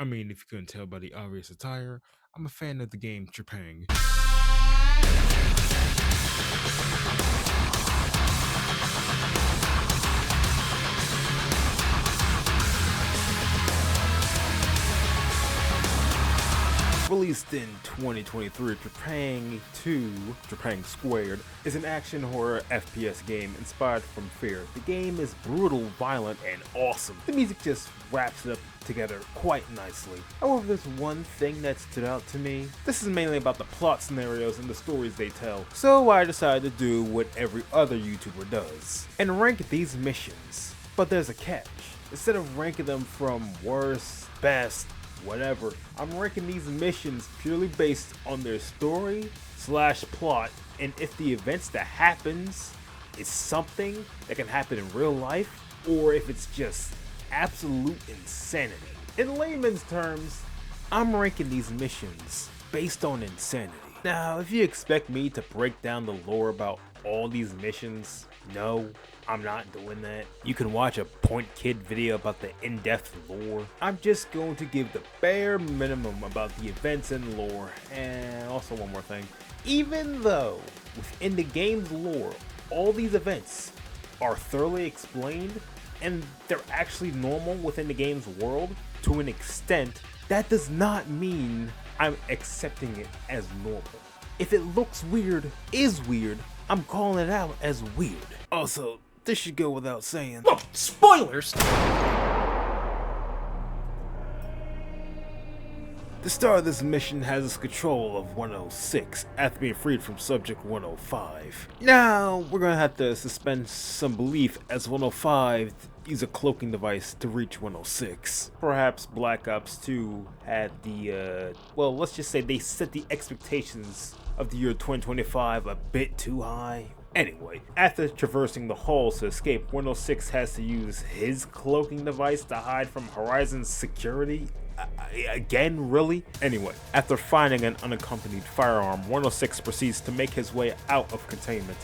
I mean, if you couldn't tell by the obvious attire, I'm a fan of the game Trepang. Released in 2023, TREPANG2, Trepang Squared, is an action horror FPS game inspired from Fear. The game is brutal, violent, and awesome. The music just wraps it up together quite nicely. However, there's one thing that stood out to me. This is mainly about the plot scenarios and the stories they tell, so I decided to do what every other YouTuber does, and rank these missions. But there's a catch. Instead of ranking them from worst, best, whatever, I'm ranking these missions purely based on their story slash plot, and if the events that happens is something that can happen in real life, or if it's just absolute insanity. In layman's terms, I'm ranking these missions based on insanity. Now, if you expect me to break down the lore about all these missions, no, I'm not doing that. You can watch a Point Kid video about the in-depth lore. I'm just going to give the bare minimum about the events and lore. And also one more thing. Even though within the game's lore, all these events are thoroughly explained and they're actually normal within the game's world to an extent, that does not mean I'm accepting it as normal. If it looks weird, is weird, I'm calling it out as weird. Also, this should go without saying. Whoa, spoilers! The star of this mission has his control of 106 after being freed from subject 105. Now, we're gonna have to suspend some belief as 105 use a cloaking device to reach 106. Perhaps Black Ops 2 had the, well, let's just say they set the expectations of the year 2025 a bit too high. Anyway, after traversing the halls to escape, 106 has to use his cloaking device to hide from Horizon's security. Again, really? Anyway, after finding an unaccompanied firearm, 106 proceeds to make his way out of containment.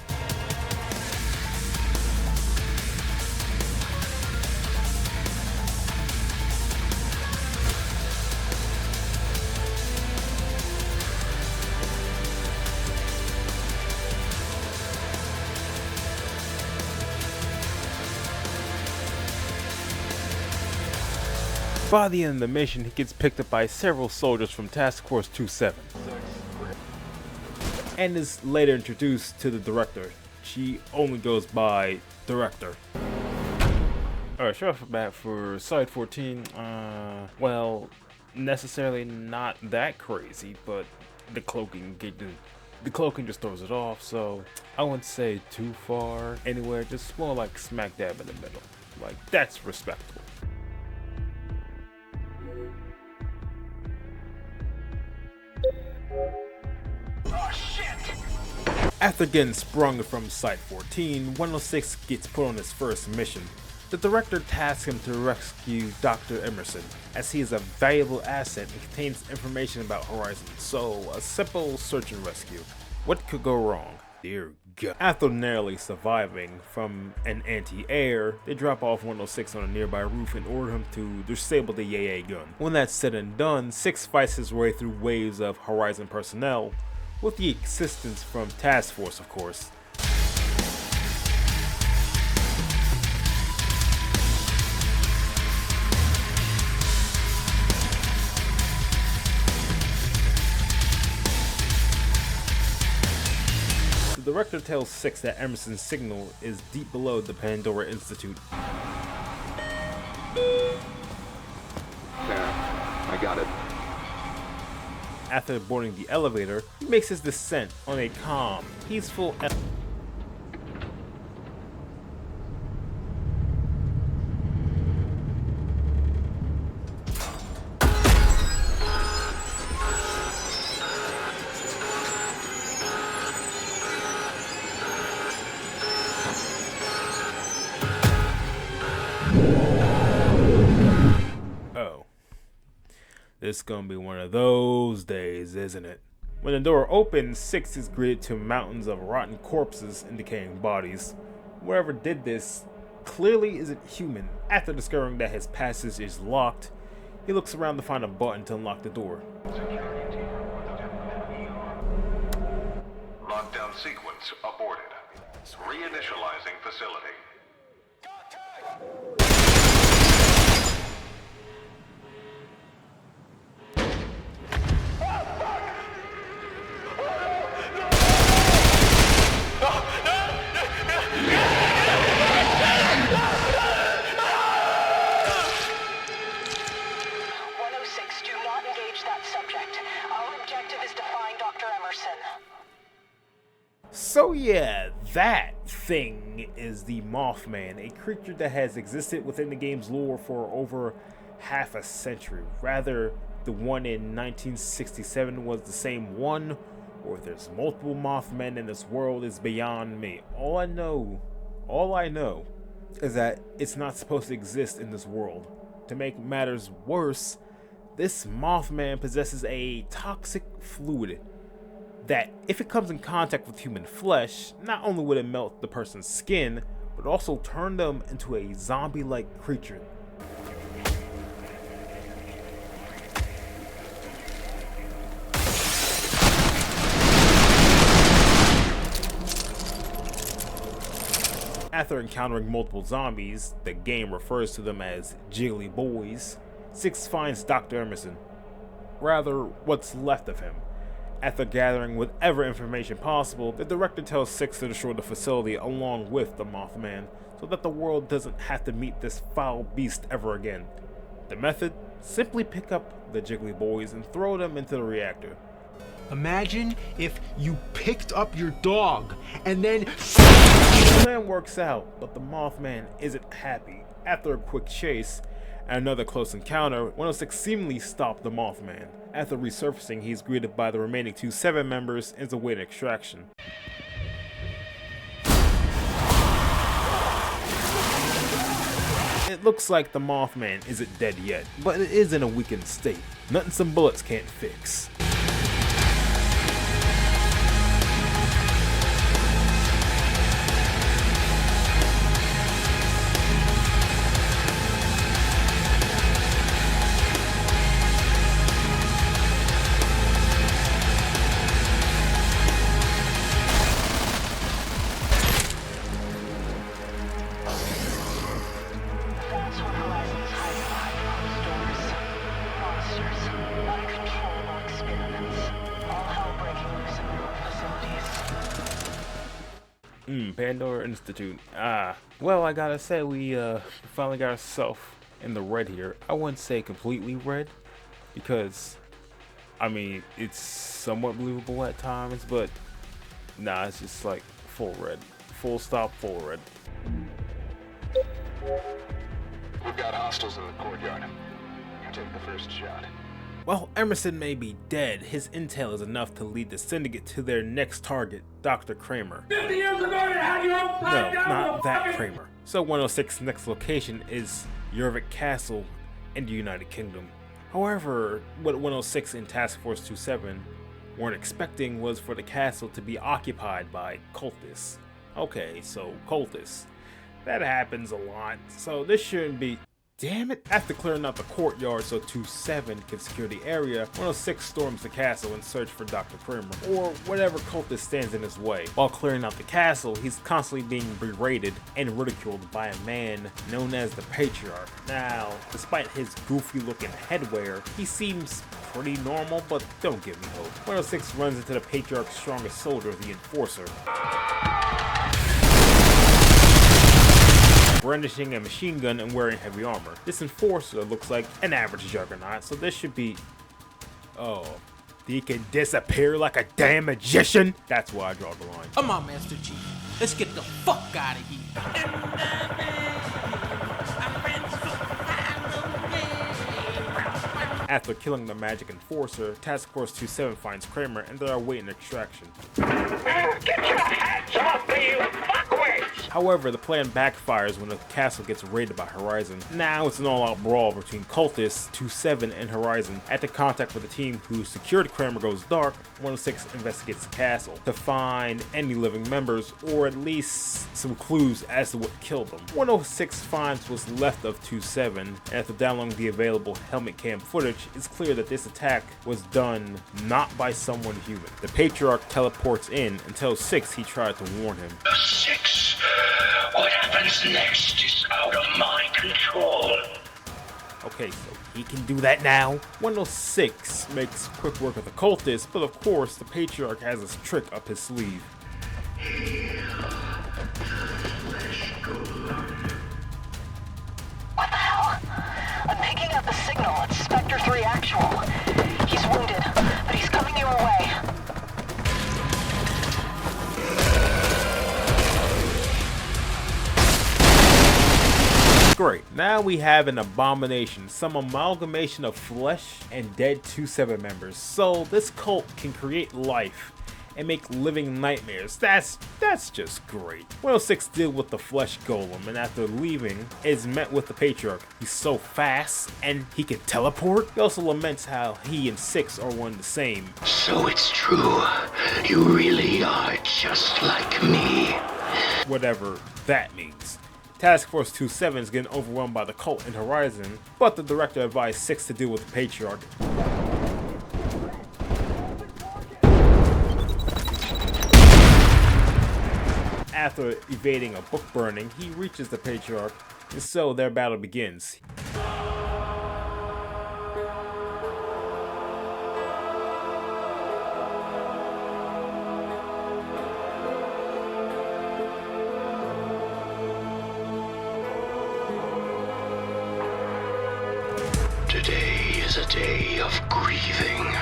By the end of the mission, he gets picked up by several soldiers from Task Force 27 and is later introduced to the director. She only goes by Director. Alright, straight off the bat for Side 14, well, necessarily not that crazy, but the cloaking just throws it off, so I wouldn't say too far anywhere, just more like smack dab in the middle. Like, that's respectable. After getting sprung from Site 14, 106 gets put on his first mission. The director tasks him to rescue Dr. Emerson, as he is a valuable asset and contains information about Horizon, so a simple search and rescue. What could go wrong? Dear God. After narrowly surviving from an anti-air, they drop off 106 on a nearby roof and order him to disable the Yay gun. When that's said and done, 6 fights his way through waves of Horizon personnel, with the assistance from Task Force, of course. The director tells 6 that Emerson's signal is deep below the Pandora Institute. There, I got it. After boarding the elevator, he makes his descent on a calm, peaceful It's gonna be one of those days, isn't it? When the door opens, 6 is greeted to mountains of rotten corpses and decaying bodies. Whoever did this clearly isn't human. After discovering that his passage is locked, He looks around to find a button to unlock the door. Lockdown sequence aborted. Reinitializing facility. So yeah, that thing is the Mothman, a creature that has existed within the game's lore for over half a century. Rather, the one in 1967 was the same one, or if there's multiple Mothmen in this world is beyond me. All I know is that it's not supposed to exist in this world. To make matters worse, this Mothman possesses a toxic fluid that, if it comes in contact with human flesh, not only would it melt the person's skin, but also turn them into a zombie-like creature. After encountering multiple zombies, the game refers to them as Jiggly Boys, Six finds Dr. Emerson. Rather, what's left of him. After gathering whatever information possible, the director tells Six to destroy the facility along with the Mothman, so that the world doesn't have to meet this foul beast ever again. The method? Simply pick up the Jiggly Boys and throw them into the reactor. Imagine if you picked up your dog and then... The plan works out, but the Mothman isn't happy. After a quick chase and another close encounter, 106 seemingly stopped the Mothman. After resurfacing, he's greeted by the remaining two 7 members and is awaiting extraction. It looks like the Mothman isn't dead yet, but it is in a weakened state. Nothing some bullets can't fix. Pandora Institute. Well, I gotta say, we finally got ourselves in the red here. I wouldn't say completely red, because, I mean, it's somewhat believable at times, but nah, it's just like full red. Full stop, full red. We've got hostiles in the courtyard. You take the first shot. While Emerson may be dead, his intel is enough to lead the Syndicate to their next target, Dr. Kramer. 50 years ago, you had your own No, not that Kramer. So 106's next location is Jorvik Castle in the United Kingdom. However, what 106 and Task Force 27 weren't expecting was for the castle to be occupied by cultists. Okay, so cultists. That happens a lot, so this shouldn't be... Damn it! After clearing out the courtyard so 27 can secure the area, 106 storms the castle in search for Dr. Kramer, or whatever cultist stands in his way. While clearing out the castle, he's constantly being berated and ridiculed by a man known as the Patriarch. Now, despite his goofy looking headwear, he seems pretty normal, but don't give me hope. 106 runs into the Patriarch's strongest soldier, the Enforcer. Brandishing a machine gun and wearing heavy armor. This Enforcer looks like an average Juggernaut, so this should be... Oh, he can disappear like a damn magician? That's why I draw the line. Come on, Master Chief. Let's get the fuck out of here. After killing the magic Enforcer, Task Force 27 finds Kramer and they are awaiting extraction. Get your hands off me, you fuckways! However, the plan backfires when the castle gets raided by Horizon. Now it's an all-out brawl between cultists, 2-7, and Horizon. After contact with the team who secured Kramer Goes Dark, 106 investigates the castle to find any living members, or at least some clues as to what killed them. 106 finds what's left of 2-7, and after downloading the available helmet cam footage, it's clear that this attack was done not by someone human. The Patriarch teleports in and tells 6 he tried to warn him. 6, what happens next is out of my control. Okay, so he can do that now? 106 makes quick work of the cultists, but of course the Patriarch has this trick up his sleeve. What the hell? I'm picking up the signal at Spectre 3 Actual. He's wounded, but he's coming your way. Great, now we have an abomination, some amalgamation of flesh and dead 2-7 members. So this cult can create life and make living nightmares. That's just great. 106 deal with the flesh golem, and after leaving is met with the Patriarch. He's so fast and he can teleport. He also laments how he and 6 are one and the same. So it's true. You really are just like me. Whatever that means. Task Force 2-7 is getting overwhelmed by the cult and Horizon, but the director advised 6 to deal with the Patriarch. After evading a book burning, he reaches the Patriarch, and so their battle begins. Today is a day of grieving.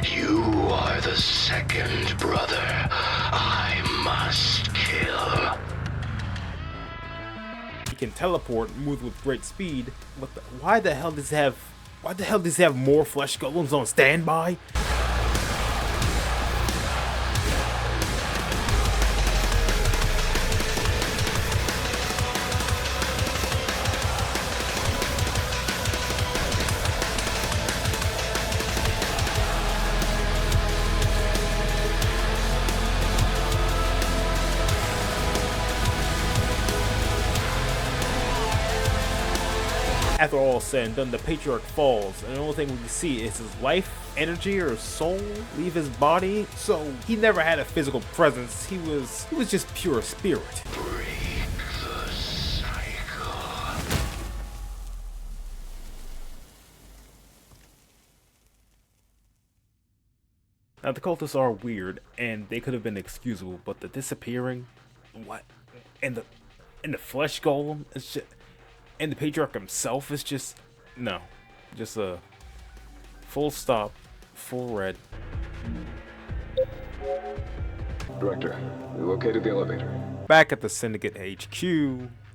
You are the second brother I must kill. He can teleport and move with great speed. Why the hell does he have more flesh golems on standby? After all is said and done, the Patriarch falls, and the only thing we can see is his life, energy, or soul leave his body. So he never had a physical presence. He was just pure spirit. Break the cycle. Now the cultists are weird, and they could have been excusable, but the disappearing, what, and the flesh golem, it's just. And the Patriarch himself is just, no. Just a full stop, full red. Director, we located the elevator. Back at the Syndicate HQ,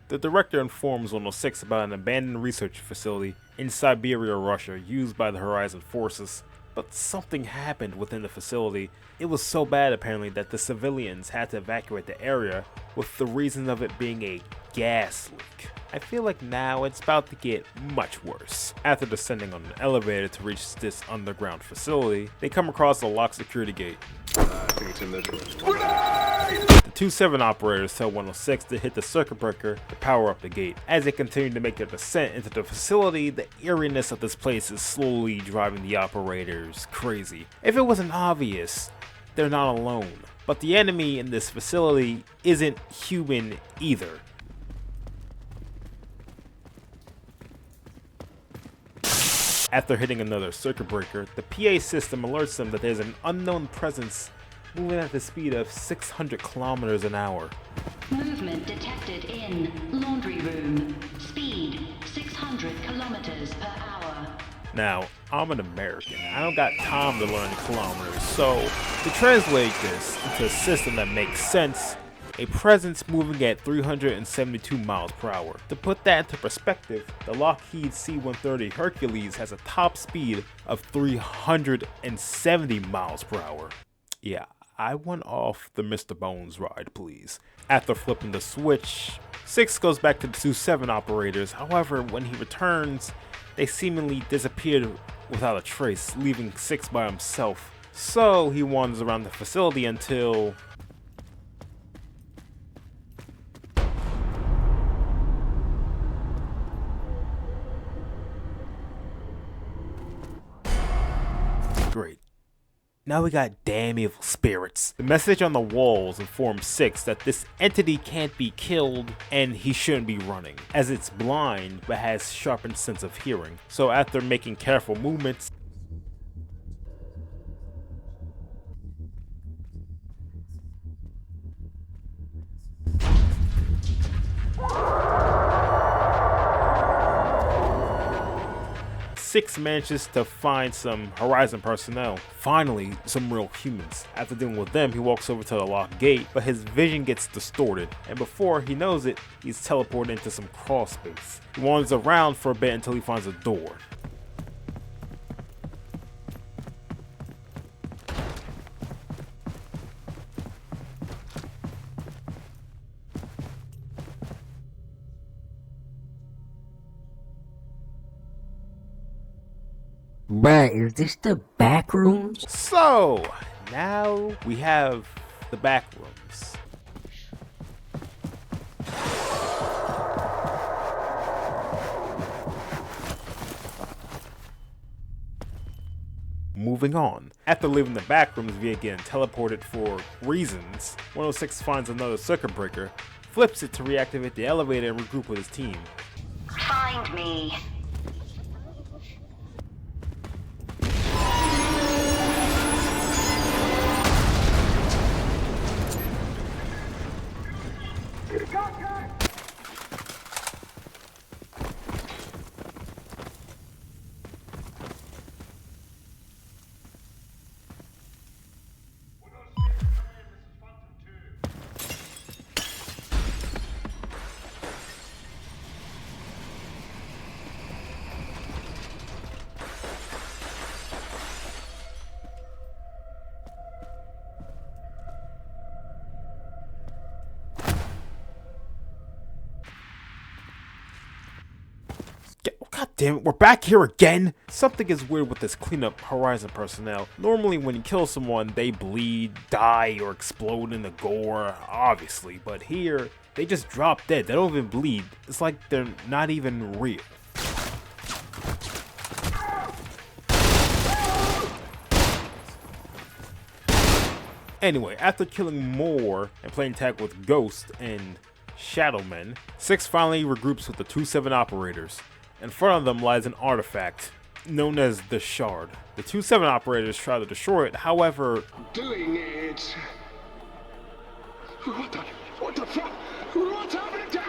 the director informs 106 about an abandoned research facility in Siberia, Russia, used by the Horizon forces. But something happened within the facility. It was so bad apparently that the civilians had to evacuate the area, with the reason of it being a gas leak. I feel like now it's about to get much worse. After descending on an elevator to reach this underground facility, they come across a locked security gate. I think it's in this room. The 2-7 operators tell 106 to hit the circuit breaker to power up the gate. As they continue to make their descent into the facility, the eeriness of this place is slowly driving the operators crazy. If it wasn't obvious, they're not alone. But the enemy in this facility isn't human either. After hitting another circuit breaker, the PA system alerts them that there's an unknown presence moving at the speed of 600 kilometers an hour. Movement detected in laundry room. Speed 600 kilometers per hour. Now, I'm an American. I don't got time to learn kilometers, so to translate this into a system that makes sense, a presence moving at 372 miles per hour. To put that into perspective, the Lockheed C-130 Hercules has a top speed of 370 miles per hour. Yeah, I want off the Mr. Bones ride, please. After flipping the switch, 6 goes back to the 2-7 operators. However, when he returns, they seemingly disappeared without a trace, leaving 6 by himself. So he wanders around the facility until... Great. Now we got damn evil spirits. The message on the walls informs 6 that this entity can't be killed and he shouldn't be running, as it's blind but has sharpened sense of hearing. So after making careful movements, Six manages to find some Horizon personnel. Finally, some real humans. After dealing with them, he walks over to the locked gate, but his vision gets distorted, and before he knows it, he's teleported into some crawl space. He wanders around for a bit until he finds a door. Bruh, is this the back rooms? So, now we have the back rooms. Moving on. After leaving the back rooms via getting teleported for reasons, 106 finds another circuit breaker, flips it to reactivate the elevator and regroup with his team. Find me. God damn it, we're back here again! Something is weird with this cleanup Horizon personnel. Normally when you kill someone, they bleed, die, or explode in the gore, obviously. But here, they just drop dead. They don't even bleed. It's like they're not even real. Anyway, after killing more and playing tag with Ghost and Shadowmen, 6 finally regroups with the 2-7 operators. In front of them lies an artifact known as the Shard. The 2-7 operators try to destroy it, however... Doing it. What the fuck? What's happening to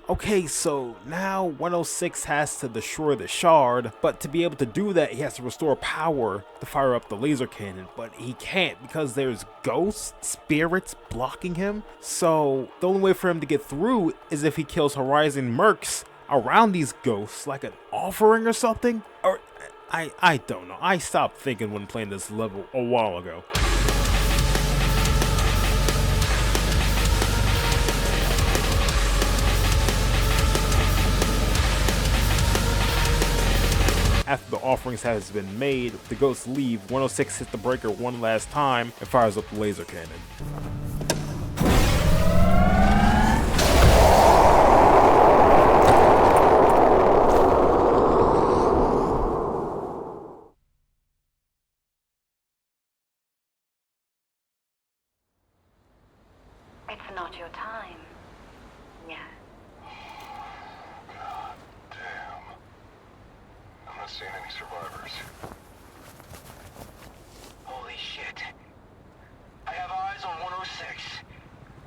Okay, so now 106 has to destroy the Shard, but to be able to do that, he has to restore power to fire up the laser cannon, but he can't because there's ghosts, spirits blocking him. So the only way for him to get through is if he kills Horizon mercs around these ghosts, like an offering or something. Or I don't know. I stopped thinking when playing this level a while ago. After the offerings has been made, the ghosts leave. 106 hits the breaker one last time and fires up the laser cannon. It's not your time. Yeah. I'm not seeing any survivors. Holy shit. I have eyes on 106.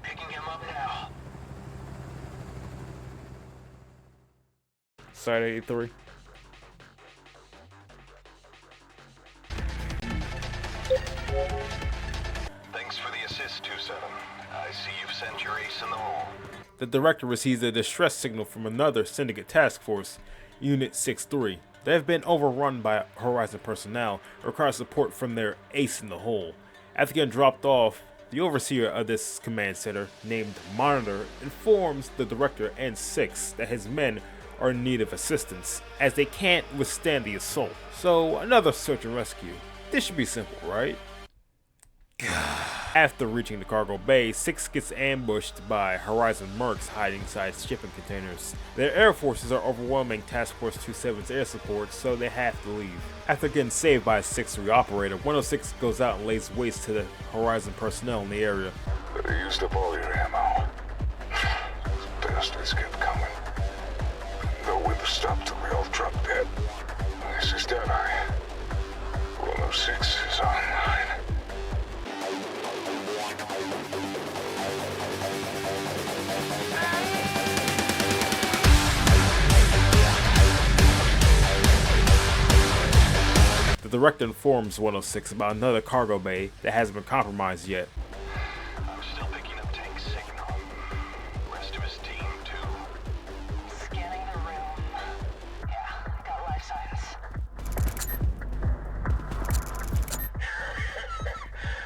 Picking him up now. Side 83. Thanks for the assist, 2-7. I see you've sent your ace in the hole. The director receives a distress signal from another Syndicate task force, Unit 6-3. They have been overrun by Horizon personnel and require support from their ace in the hole. After getting dropped off, the overseer of this command center, named Monitor, informs the director and Six that his men are in need of assistance, as they can't withstand the assault. So, another search and rescue. This should be simple, right? After reaching the cargo bay, Six gets ambushed by Horizon mercs hiding inside shipping containers. Their air forces are overwhelming Task Force 27's air support, so they have to leave. After getting saved by a 6-3 operator, 106 goes out and lays waste to the Horizon personnel in the area. They used up all your ammo. Those bastards kept coming. No way to stop till we all drop dead. This is done, 106 is online. The director informs 106 about another cargo bay that hasn't been compromised yet. I'm still picking up tank signal. Rest of his team, too. Scanning the room. Yeah, got life signs.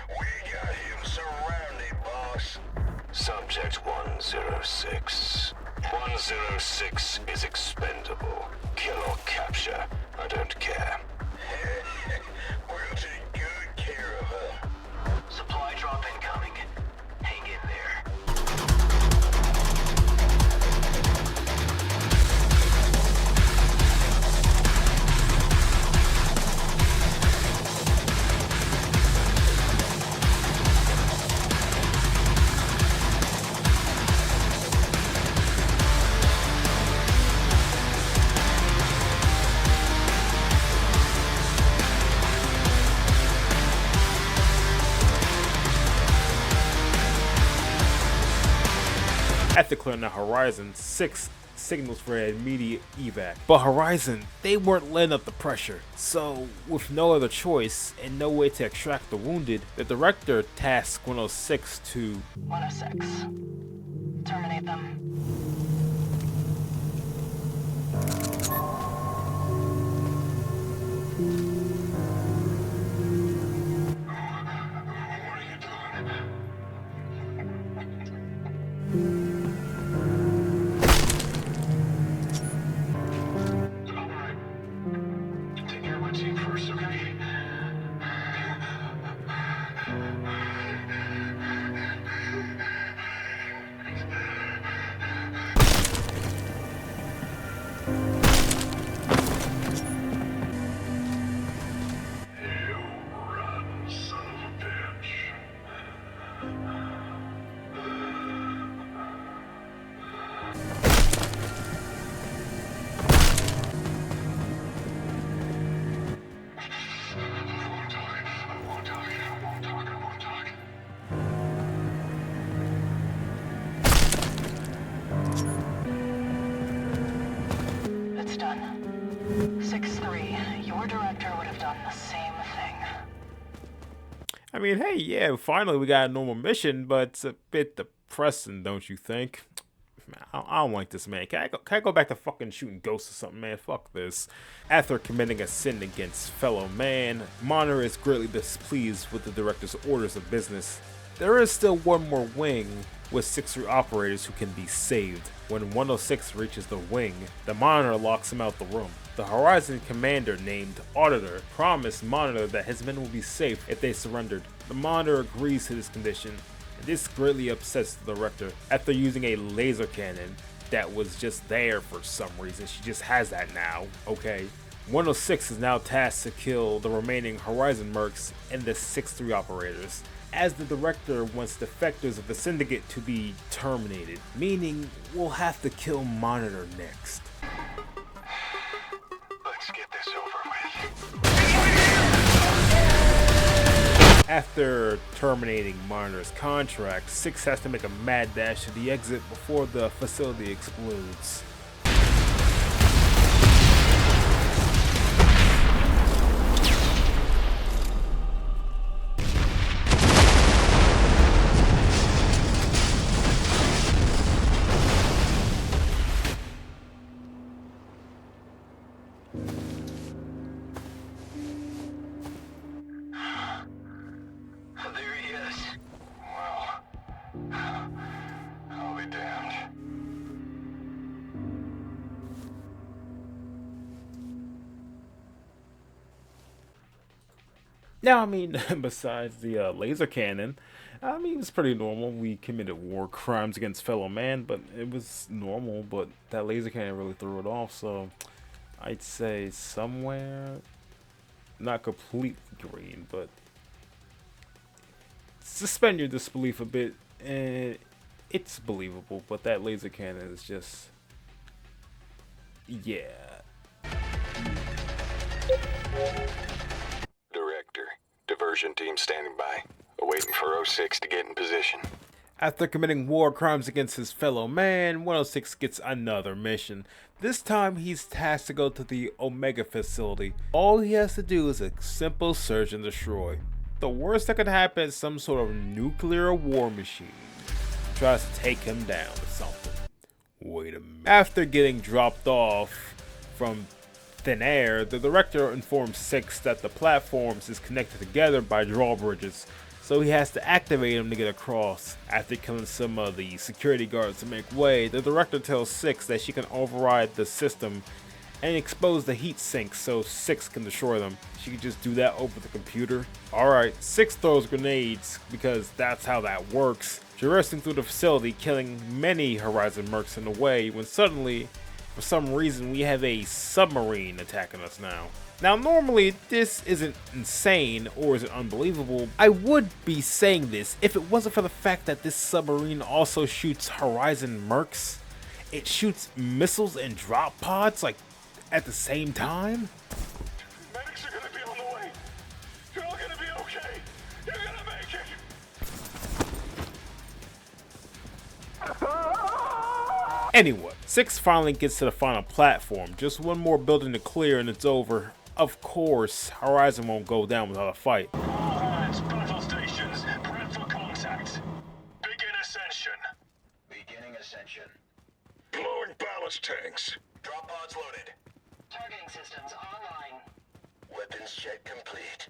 We got him surrounded, boss. Subject 106. 106 is expendable. Kill or capture, I don't care. We'll take good care of her. Supply drop incoming. Hang in there. After clearing the Horizon, Six signals for an immediate evac. But Horizon, they weren't letting up the pressure. So, with no other choice and no way to extract the wounded, the director tasks 106 to 106. Terminate them. Take care of my team first, okay? You run, son of a bitch. I won't talk. It's done. 6-3. Your director would have done the same thing. I mean, hey, yeah, finally we got a normal mission, but it's a bit depressing, don't you think? Man, I don't like this, man. Can I go back to fucking shooting ghosts or something, man? Fuck this. After committing a sin against fellow man, Monitor is greatly displeased with the director's orders of business. There is still one more wing with 6-3 operators who can be saved. When 106 reaches the wing, the Monitor locks him out the room. The Horizon commander named Auditor promised Monitor that his men will be safe if they surrendered. The Monitor agrees to this condition, and this greatly upsets the director. After using a laser cannon that was just there for some reason, she just has that now, okay? 106 is now tasked to kill the remaining Horizon mercs and the 6-3 operators, as the director wants defectors of the Syndicate to be terminated, meaning we'll have to kill Monitor next. Let's get this over with. After terminating Monitor's contract, Six has to make a mad dash to the exit before the facility explodes. Now, I mean, besides the laser cannon, I mean, it's pretty normal. We committed war crimes against fellow man, but it was normal. But that laser cannon really threw it off, so I'd say somewhere, not complete green, but suspend your disbelief a bit. And it's believable, but that laser cannon is just, yeah. Director, diversion team standing by, awaiting for 06 to get in position. After committing war crimes against his fellow man, 106 gets another mission. This time he's tasked to go to the Omega facility. All he has to do is a simple search and destroy. The worst that could happen is some sort of nuclear war machine tries to take him down or something. Wait a minute. After getting dropped off from thin air, the director informs Six that the platforms is connected together by drawbridges, so he has to activate them to get across. After killing some of the security guards to make way, the director tells Six that she can override the system and expose the heat sinks so Six can destroy them. She can just do that over the computer. Alright, Six throws grenades because that's how that works, traversing through the facility, killing many Horizon mercs in the way, when suddenly, for some reason, we have a submarine attacking us now. Now, normally, this isn't insane or is it unbelievable. I would be saying this if it wasn't for the fact that this submarine also shoots Horizon mercs. It shoots missiles and drop pods, like, at the same time. Medics are gonna be on the way. You're all gonna be okay. You're gonna make it. Anyway, Six finally gets to the final platform. Just one more building to clear and it's over. Of course, Horizon won't go down without a fight. All hands, battle stations, prep for contact. Begin ascension. Beginning ascension. Blowing ballast tanks. Drop pods loaded. Targeting systems online. Weapons check complete.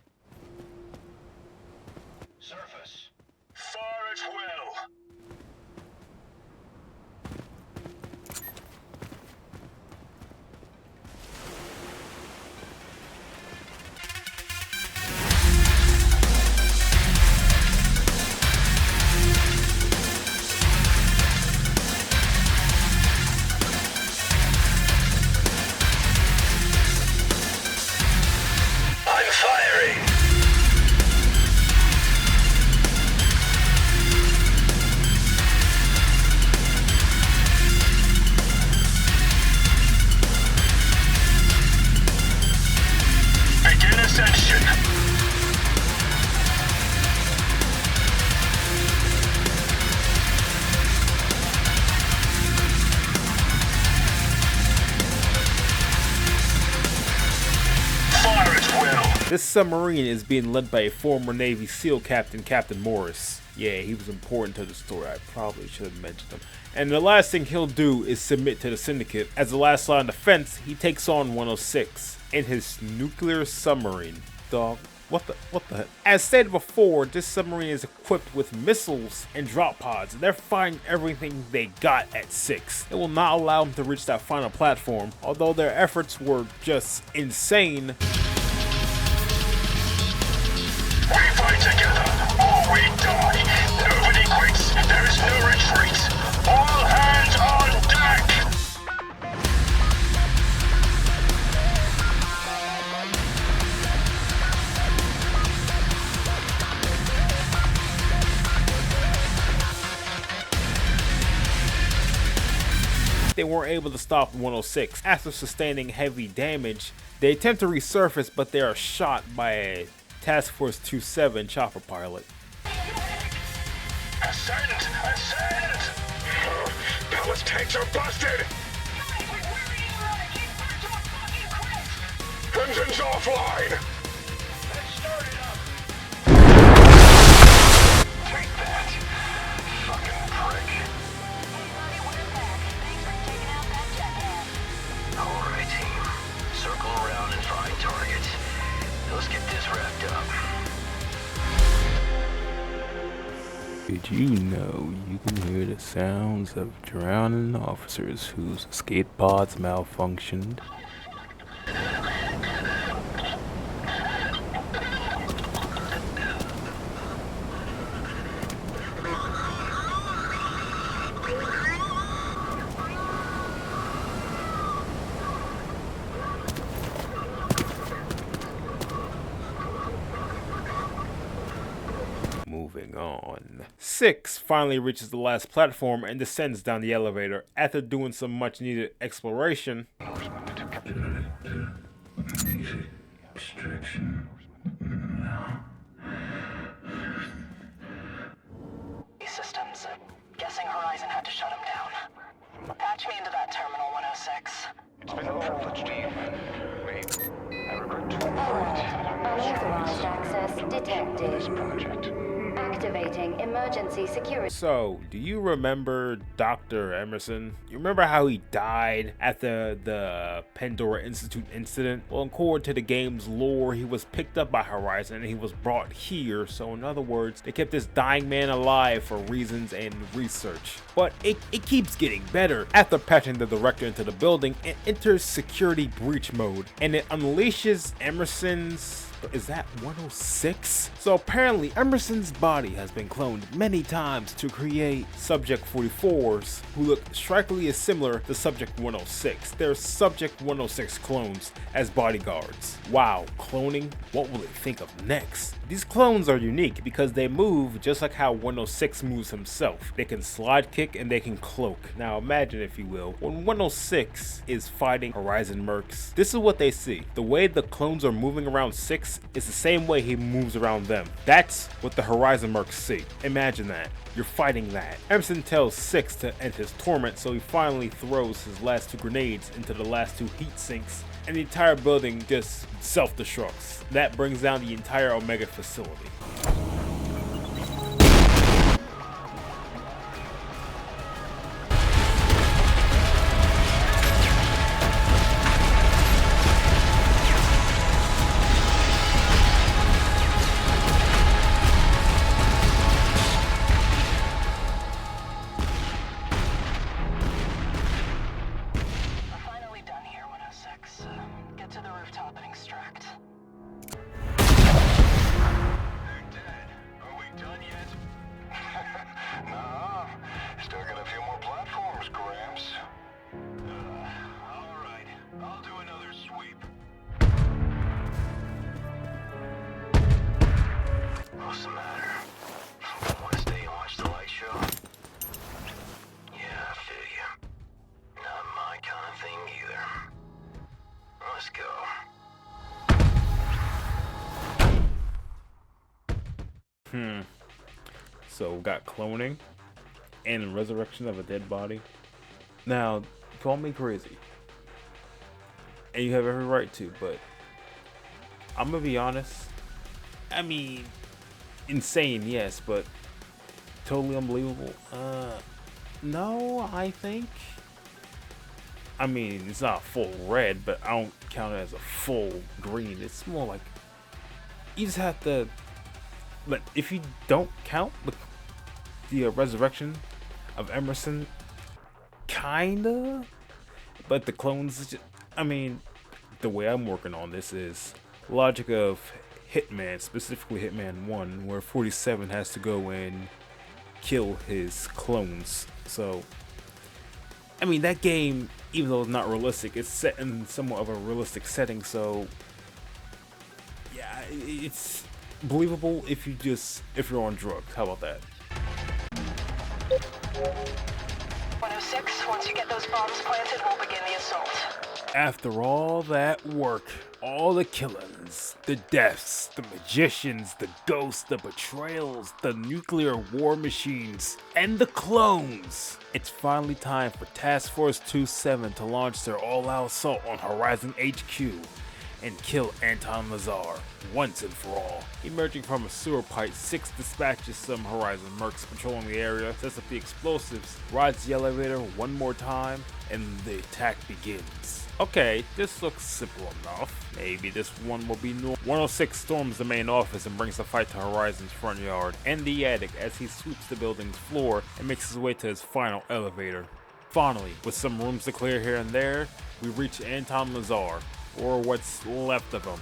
Surface. Fire at will. I'm firing. Begin ascension. Fire at will. This submarine is being led by a former Navy SEAL captain, Captain Morris. Yeah, he was important to the story. I probably should have mentioned him. And the last thing he'll do is submit to the Syndicate. As the last line of defense, he takes on 106 in his nuclear submarine. Dog, what the? As stated before, this submarine is equipped with missiles and drop pods, and they're firing everything they got at 6. It will not allow them to reach that final platform, although their efforts were just insane. We fight together, or we die. Nobody quits. There is no retreat. All hands on deck. They weren't able to stop 106. After sustaining heavy damage, they attempt to resurface, but they are shot by a Task Force 27 chopper pilot. Ascend! Ascend! Ballast tanks are busted! Engines offline! Let's start it up! Take that, fucking prick. Alright, team. Circle around and find targets. Let's get this wrapped up. Did you know you can hear the sounds of drowning officers whose escape pods malfunctioned? Moving on. 6 finally reaches the last platform and descends down the elevator. After doing some much needed exploration, Systems. Guessing Horizon had to shut him down. Patch me into that terminal 106. It's been a privilege, Chief. I regret to Unauthorized access detected. this project. Activating emergency security. so, do you remember Dr. Emerson? You remember how he died after the Pandora Institute incident? Well, according to the game's lore, he was picked up by Horizon and he was brought here. So in other words, they kept this dying man alive for reasons and research. But it keeps getting better. After patching the director into the building, it enters security breach mode and it unleashes Emerson's... Is that 106? So apparently Emerson's body has been cloned many times to create Subject 44s who look strikingly similar to Subject 106. They're Subject 106 clones as bodyguards. Wow, cloning? What will they think of next? These clones are unique because they move just like how 106 moves himself. They can slide kick and they can cloak. Now imagine, if you will, when 106 is fighting Horizon Mercs, this is what they see. The way the clones are moving around 6 is the same way he moves around them. That's what the Horizon Mercs see. Imagine that. You're fighting that. Emerson tells 6 to end his torment, so he finally throws his last 2 grenades into the last 2 heat sinks, and the entire building just self-destructs. That brings down the entire Omega facility. So we got cloning and resurrection of a dead body. Now, call me crazy, and you have every right to, but I'm gonna be honest. I mean, insane, yes, but totally unbelievable. No, I think. I mean, it's not full red, but I don't count it as a full green. It's more like you just have to. But if you don't count the resurrection of Emerson, kinda, but the clones, just, I mean, the way I'm working on this is logic of Hitman, specifically Hitman 1, where 47 has to go and kill his clones. So, I mean, that game, even though it's not realistic, it's set in somewhat of a realistic setting, so yeah, it's believable if you're on drugs. How about that? 106, once you get those bombs planted, we'll begin the assault. After all that work, all the killings, the deaths, the magicians, the ghosts, the betrayals, the nuclear war machines, and the clones, it's finally time for Task Force 27 to launch their all-out assault on Horizon HQ and kill Anton Lazar once and for all. Emerging from a sewer pipe, 6 dispatches some Horizon Mercs patrolling the area, sets up the explosives, rides the elevator one more time, and the attack begins. Okay, this looks simple enough. Maybe this one will be normal. 106 storms the main office and brings the fight to Horizon's front yard and the attic as he sweeps the building's floor and makes his way to his final elevator. Finally, with some rooms to clear here and there, we reach Anton Lazar, or what's left of him.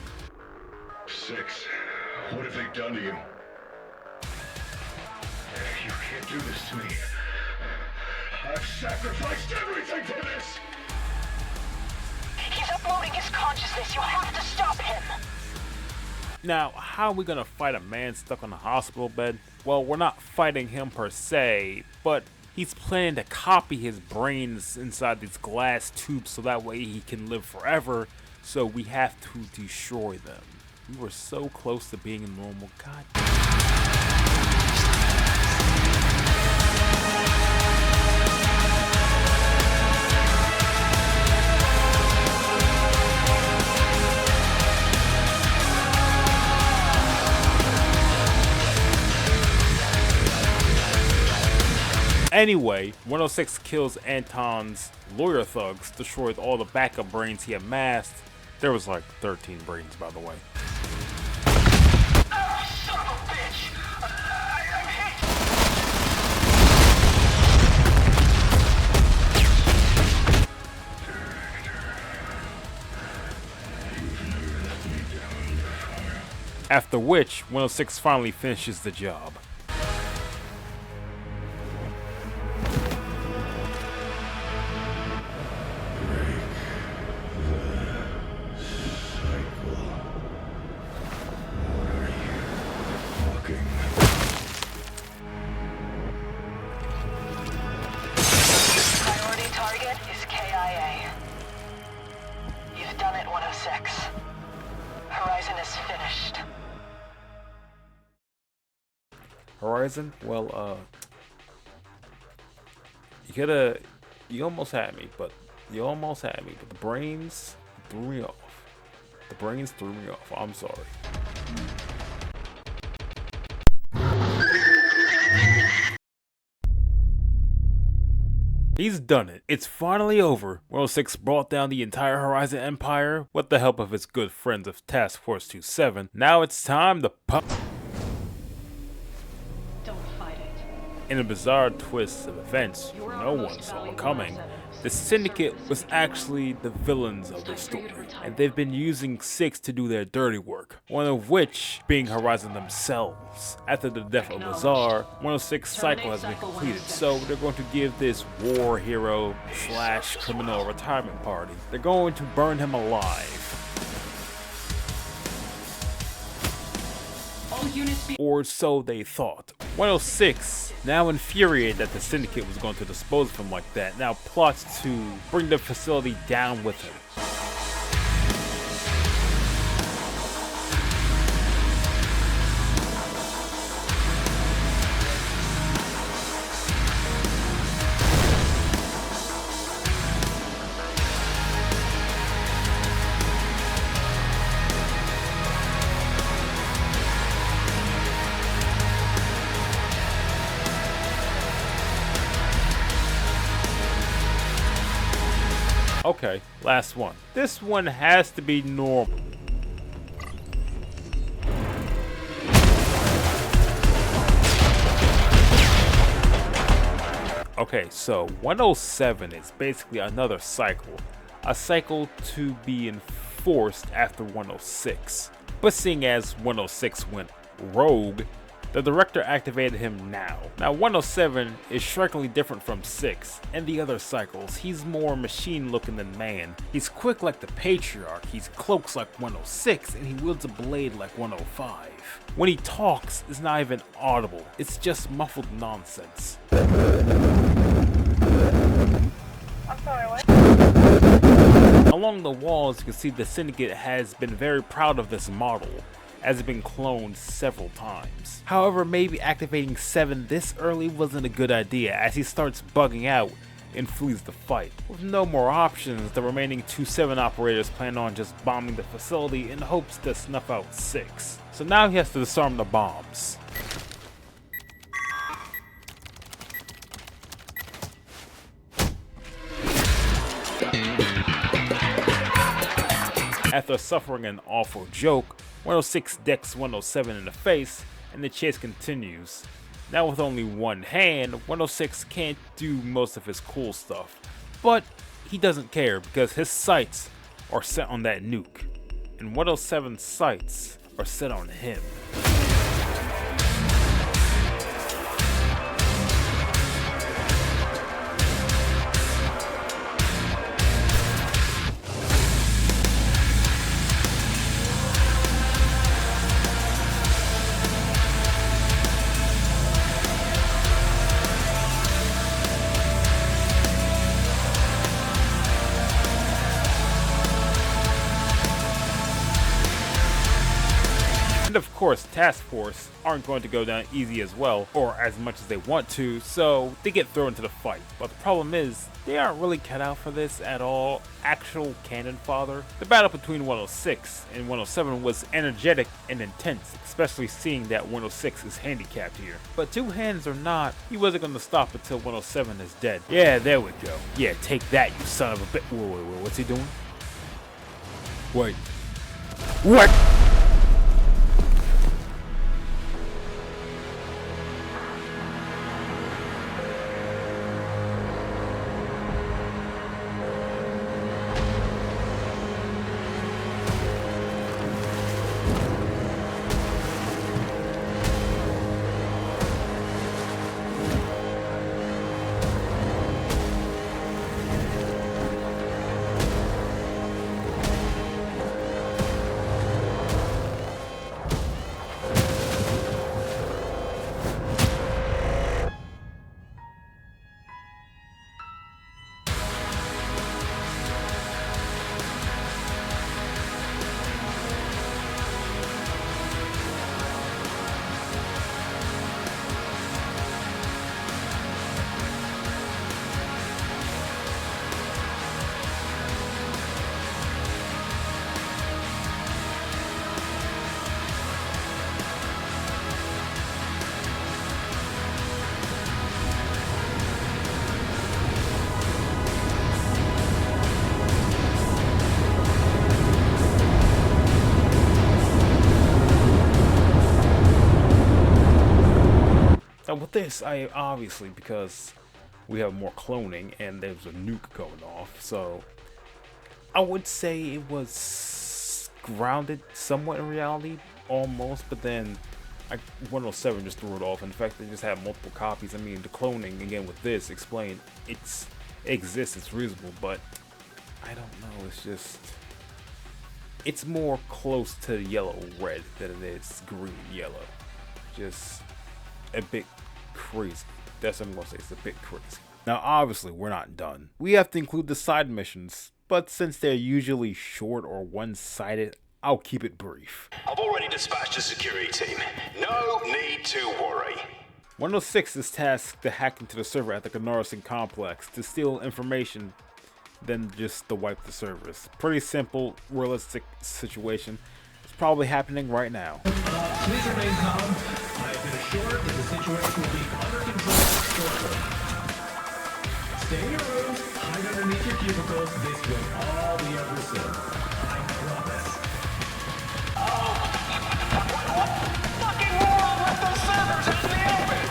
6. What have they done to you? You can't do this to me. I've sacrificed everything for this! He's uploading his consciousness. You have to stop him. Now, how are we gonna fight a man stuck on a hospital bed? Well, we're not fighting him per se, but he's planning to copy his brains inside these glass tubes so that way he can live forever, so we have to destroy them. We were so close to being normal, god. Anyway, 106 kills Anton's lawyer thugs, destroyed all the backup brains he amassed. There was like 13 brains, by the way. Son of a bitch! I'm hit! After which, 106 finally finishes the job. Priority target is KIA. You've done it, 106. Horizon is finished. Horizon? Well, you almost had me, but the brains threw me off. The brains threw me off. I'm sorry. He's done it. It's finally over. 106 brought down the entire Horizon Empire with the help of his good friends of Task Force 27. Now it's time to pop. Don't fight it. In a bizarre twist of events no one saw coming, the Syndicate was actually the villains of the story, and they've been using 6 to do their dirty work, one of which being Horizon themselves. After the death of Lazar, 106 cycle has been completed, so they're going to give this war hero / criminal retirement party. They're going to burn him alive. All units be Or so they thought. 106, now infuriated that the Syndicate was going to dispose of him like that, now plots to bring the facility down with him. Okay, last one. This one has to be normal. Okay, so 107 is basically another cycle. A cycle to be enforced after 106. But seeing as 106 went rogue, the director activated him now. Now 107 is strikingly different from 6 and the other cycles. He's more machine looking than man. He's quick like the Patriarch, he's cloaks like 106, and he wields a blade like 105. When he talks, it's not even audible, it's just muffled nonsense. I'm sorry, what? Along the walls, you can see the Syndicate has been very proud of this model, as it's been cloned several times. However, maybe activating 7 this early wasn't a good idea, as he starts bugging out and flees the fight. With no more options, the remaining 2 7 operators plan on just bombing the facility in hopes to snuff out 6. So now he has to disarm the bombs. After suffering an awful joke, 106 decks 107 in the face, and the chase continues. Now with only one hand, 106 can't do most of his cool stuff, but he doesn't care because his sights are set on that nuke, and 107's sights are set on him. of course, Task Force aren't going to go down easy as well, or as much as they want to, so they get thrown into the fight. But the problem is, they aren't really cut out for this at all. Actual canon fodder. The battle between 106 and 107 was energetic and intense, especially seeing that 106 is handicapped here. But two hands or not, he wasn't going to stop until 107 is dead. Yeah, there we go. Yeah, take that, you son of a bitch. Wait, what's he doing? Wait. What? Now with this, I obviously, because we have more cloning and there's a nuke going off, so I would say it was grounded somewhat in reality, almost, but then 107 just threw it off. In fact, they just have multiple copies. I mean, the cloning, again with this, explained, it exists, it's reasonable, but I don't know, it's just, it's more close to yellow-red than it is green-yellow. Just a bit crazy. That's what I'm gonna say, it's a bit crazy. Now obviously we're not done. We have to include the side missions, but since they're usually short or one-sided, I'll keep it brief. I've already dispatched a security team. No need to worry. 106 is tasked to hack into the server at the Ganarson complex to steal information, then just to wipe the servers. Pretty simple, realistic situation. It's probably happening right now. Please remain calm. I have been assured that the situation will be under control shortly. Stay in your room, hide underneath your cubicles. This will all be understood. I promise. Fucking moron left those servers out in the open!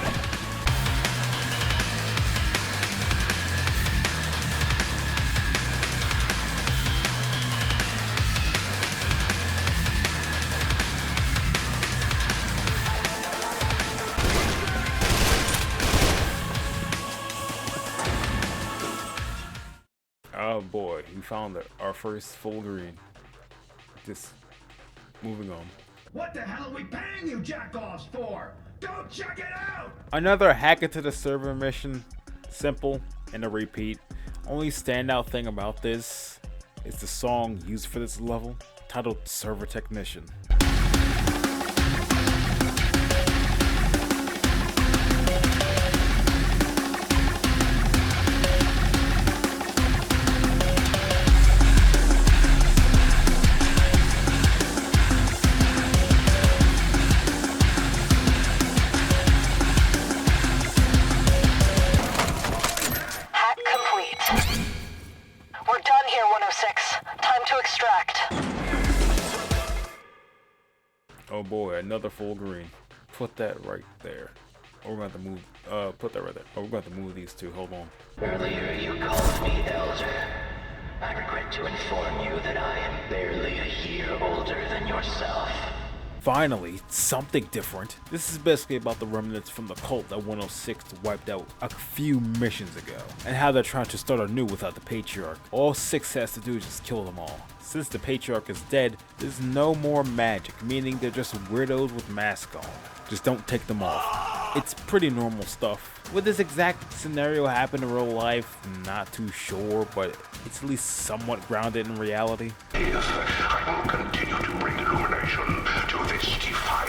Oh boy, we found our first full green. Just moving on. What the hell are we paying you jackoffs for? Go check it out! Another hack into the server mission. Simple and a repeat. Only standout thing about this is the song used for this level, titled Server Technician. Oh boy, another full green. Put that right there. Or we're going to have to move, put that right there. Oh, we're going to have to move these two, hold on. Earlier you called me Elder. I regret to inform you that I am barely a year older than yourself. Finally, something different. This is basically about the remnants from the cult that 106 wiped out a few missions ago, and how they're trying to start anew without the Patriarch. All 6 has to do is just kill them all. Since the Patriarch is dead, there's no more magic, meaning they're just weirdos with masks on. Just don't take them off. It's pretty normal stuff. Would this exact scenario happen in real life? Not too sure, but it's at least somewhat grounded in reality. Yes, I will continue to bring illumination to this defiled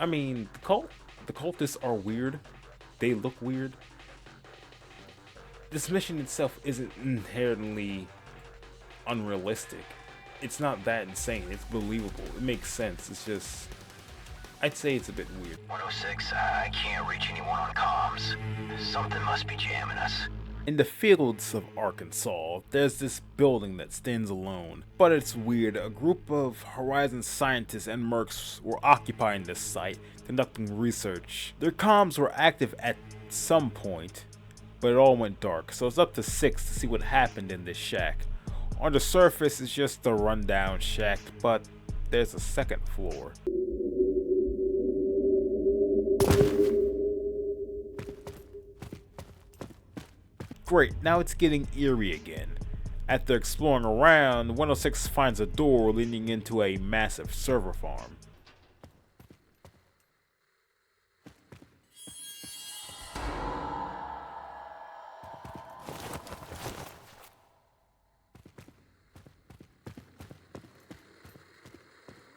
I mean, the cultists are weird. They look weird. This mission itself isn't inherently unrealistic. It's not that insane. It's believable. It makes sense. It's just, I'd say it's a bit weird. 106, I can't reach anyone on comms. Something must be jamming us. In the fields of Arkansas, there's this building that stands alone. But it's weird. A group of Horizon scientists and mercs were occupying this site, conducting research. Their comms were active at some point, but it all went dark, so it's up to 6 to see what happened in this shack. On the surface, it's just a rundown shack, but there's a second floor. Great, now it's getting eerie again. After exploring around, 106 finds a door leading into a massive server farm.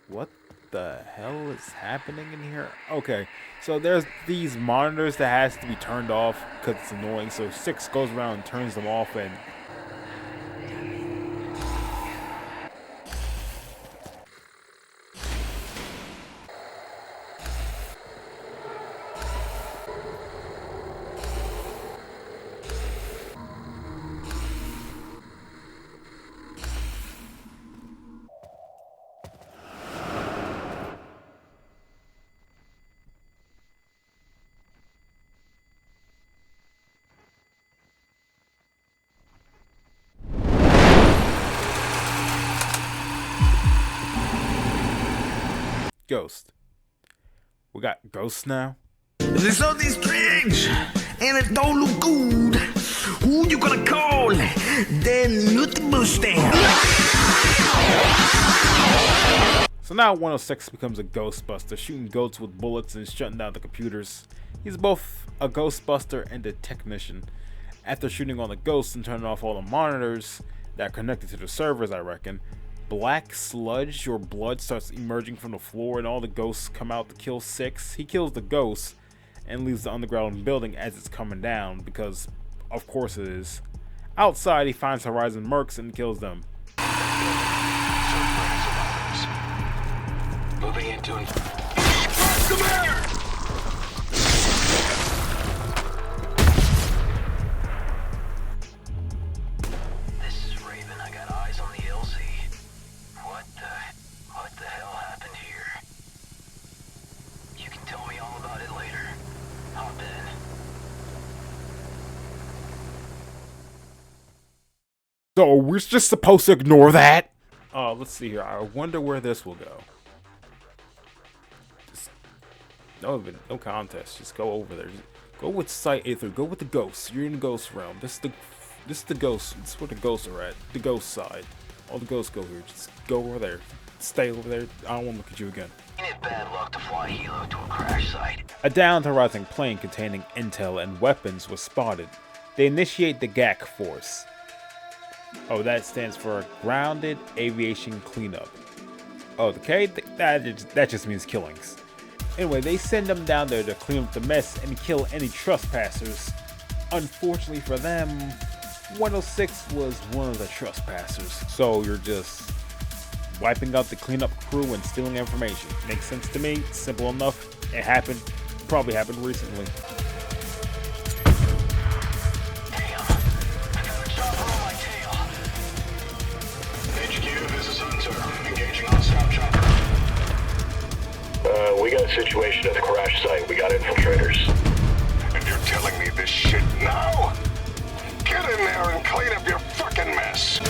What the hell is happening in here? Okay, so there's these monitors that has to be turned off because it's annoying. So 6 goes around and turns them off, and Ghost. We got ghosts now? It's something strange, and it don't look good. Who you gonna call? Then notable stand. So now 106 becomes a Ghostbuster, shooting goats with bullets and shutting down the computers. He's both a Ghostbuster and a technician. After shooting all the ghosts and turning off all the monitors that are connected to the servers, I reckon, black sludge or blood starts emerging from the floor and all the ghosts come out to kill 6. He kills the ghosts and leaves the underground building as it's coming down, because of course it is. Outside, he finds Horizon mercs and kills them. Moving into an... This is Raven. I got eyes on the LZ. What the hell happened here? You can tell me all about it later. Hop in. So we're just supposed to ignore that? Let's see here. I wonder where this will go. Just no contest. Just go over there. Just go with Site Aether. Go with the ghosts. You're in the ghost realm. This is the ghost. This is where the ghosts are at. The ghost side. All the ghosts go here. Just go over there. Stay over there. I don't want to look at you again. Ain't it bad luck to fly helo to a crash site? A downed Horizon plane containing intel and weapons was spotted. They initiate the GAC force. Oh, that stands for Grounded Aviation Cleanup. Oh, okay, that just means killings. Anyway, they send them down there to clean up the mess and kill any trespassers. Unfortunately for them, 106 was one of the trespassers. So you're just wiping out the cleanup crew and stealing information. Makes sense to me. Simple enough. It happened. Probably happened recently. Damn. I got a chopper on my tail. HQ, this is Hunter. Engaging on South Chopper. We got a situation at the crash site. We got infiltrators. And you're telling me this shit now? Get in there and clean up your fucking mess.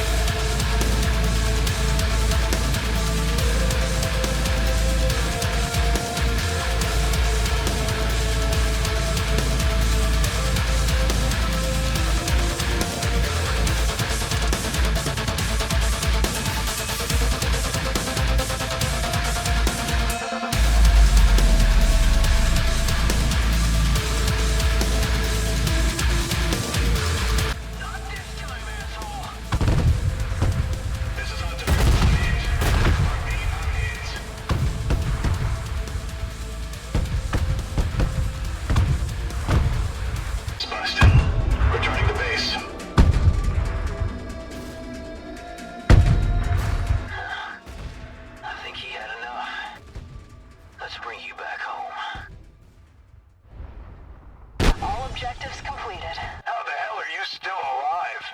Objectives completed. How the hell are you still alive?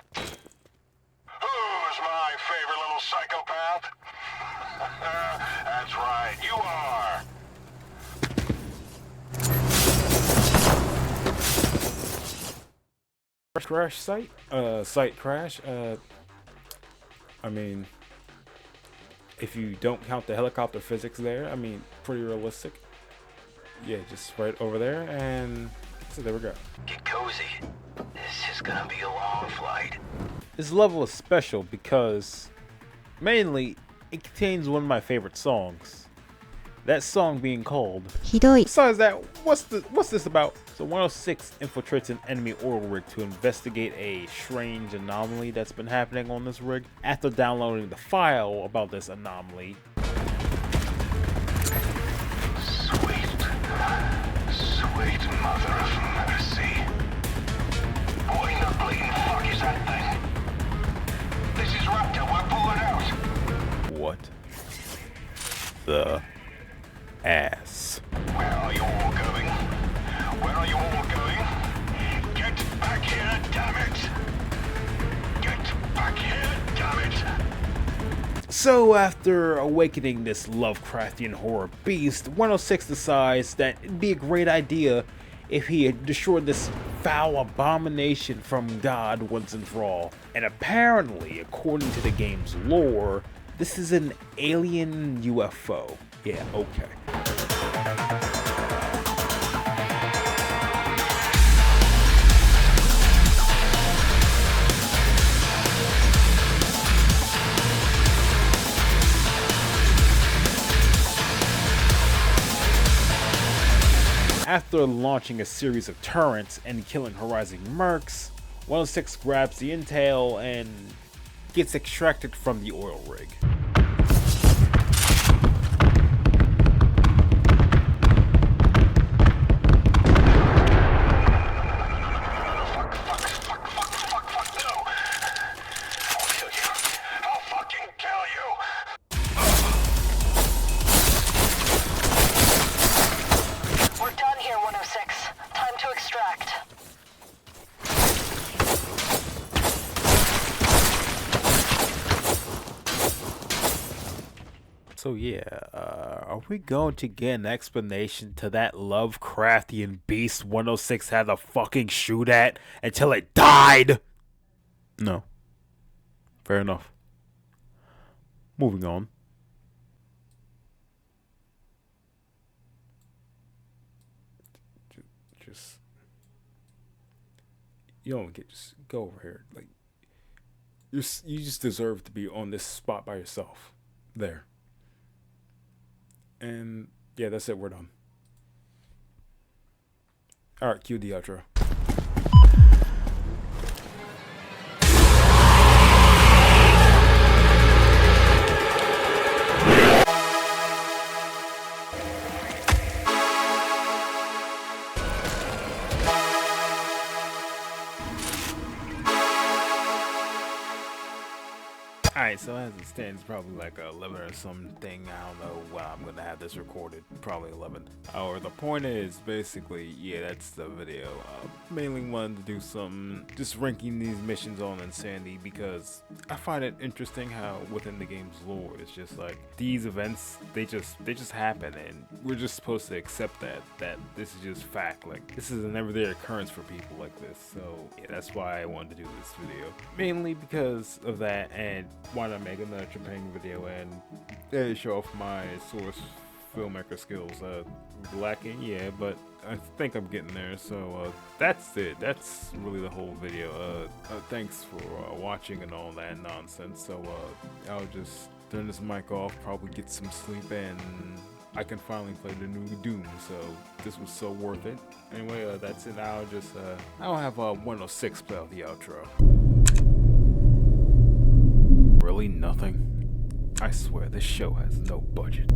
Who's my favorite little psychopath? That's right, you are. Crash site? Site crash? I mean, if you don't count the helicopter physics there, I mean, pretty realistic. Yeah, just right over there, and so there we go. Get cozy. This is gonna be a long flight. This level is special because, mainly, it contains one of my favorite songs. That song being called Hidoi. Besides that, what's this about? So 106 infiltrates an enemy oil rig to investigate a strange anomaly that's been happening on this rig. After downloading the file about this anomaly, Sweet mother of mercy. What in the bleeding fuck is that thing? This is Raptor, we're pulling out. what the ass? Where are you all going? Where are you all going? Get back here, damn it! Get back here, damn it! So after awakening this Lovecraftian horror beast, 106 decides that it'd be a great idea if he had destroyed this foul abomination from God once and for all. And apparently, according to the game's lore, this is an alien UFO. Yeah, okay. After launching a series of turrets and killing Horizon mercs, 106 grabs the intel and gets extracted from the oil rig. We're done here, 106. Time to extract. So yeah, are we going to get an explanation to that Lovecraftian beast 106 had to fucking shoot at until it died? No. Fair enough. Moving on. Just you don't get, just go over here. Like you just deserve to be on this spot by yourself. There. And yeah, that's it. We're done. All right, cue the outro. Alright, so as it stands, probably like 11 or something. I don't know when I'm gonna have this recorded. Probably 11. Or the point is, basically, yeah, that's the video. Mainly wanted to do something, just ranking these missions on Insanity, because I find it interesting how within the game's lore, it's just like these events, they just happen, and we're just supposed to accept that this is just fact. Like this is an everyday occurrence for people like this. So yeah, that's why I wanted to do this video. Mainly because of that, and why not make another Trepang video and show off my source filmmaker skills. Lacking, yeah, but I think I'm getting there. So that's it. That's really the whole video. Thanks for watching and all that nonsense. So I'll just turn this mic off, probably get some sleep, and I can finally play the new Doom. So this was so worth it. Anyway, that's it. I'll have 106 play out the outro. Really nothing? I swear this show has no budget.